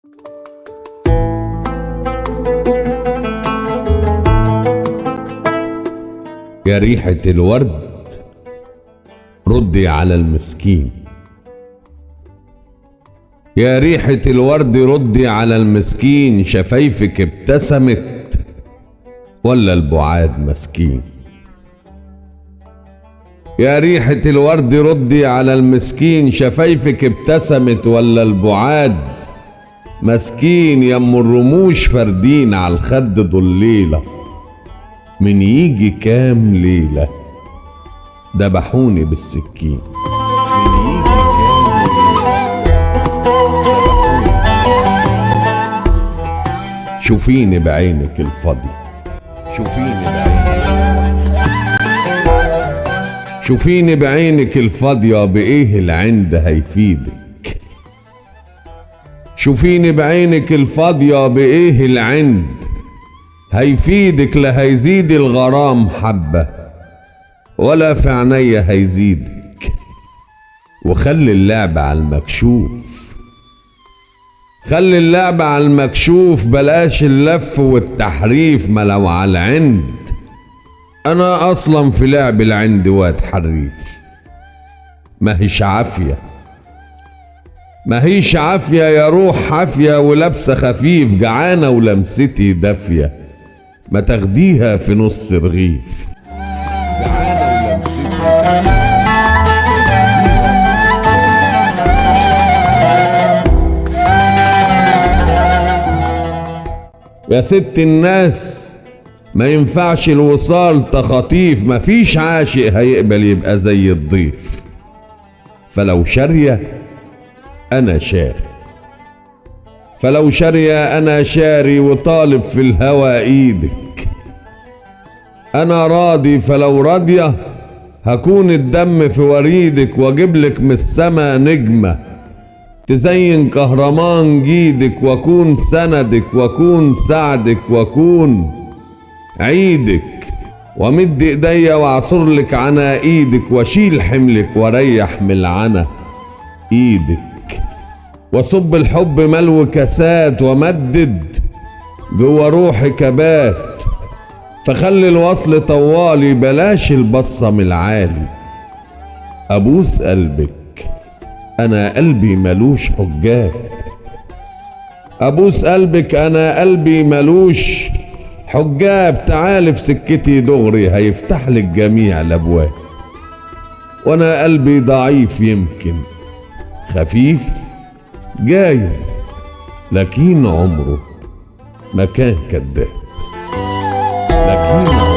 يا ريحة الورد ردي على المسكين. يا ريحة الورد ردي على المسكين، شفايفك ابتسمت ولا البعاد مسكين؟ يا ريحة الورد ردي على المسكين، شفايفك ابتسمت ولا البعاد مسكين؟ يم الرموش فردين على الخد ضليلة، من يجي كام ليلة دبحوني بالسكين. شوفيني بعينك الفاضية، شوفيني بعينك، شوفيني بعينك الفاضية، بإيه العند هيفيدك؟ شوفيني بعينك الفاضية، بإيه العند هيفيدك؟ لا هيزيد الغرام حبة ولا في عينيا هيزيدك. وخلي اللعب على المكشوف، خلي اللعب على المكشوف، بلاش اللف والتحريف. ما لو على العند انا اصلا في لعب العند واد حريف. ماهيش عافية، ماهيش عافية يا روح حافية ولابسة خفيف، جعانة ولمستي دافية ما تاخديها في نص رغيف. يا ست الناس ما ينفعش الوصال تخطيف، مفيش عاشق هيقبل يبقى زي الضيف. فلو شارية انا شاري، فلو شارية انا شاري، وطالب في الهوى ايدك. انا راضي فلو راضية هكون الدم في وريدك، واجيبلك من السما نجمة تزين كهرمان جيدك، واكون سندك واكون سعدك واكون عيدك، وامد ايديا واعصرلك عنا ايدك، واشيل حملك واريح من العنا ايدك، وصب الحب ملو كاسات، ومدد جوا روحي كبات. فخلي الوصل طوالي بلاش البصة من العالي، ابوس قلبك انا قلبي ملوش حجاب. ابوس قلبك انا قلبي ملوش حجاب، تعالي في سكتي دغري هيفتح لك جميع الابواب. وانا قلبي ضعيف يمكن خفيف جايز، لكن عمره ما كان كداب، لكن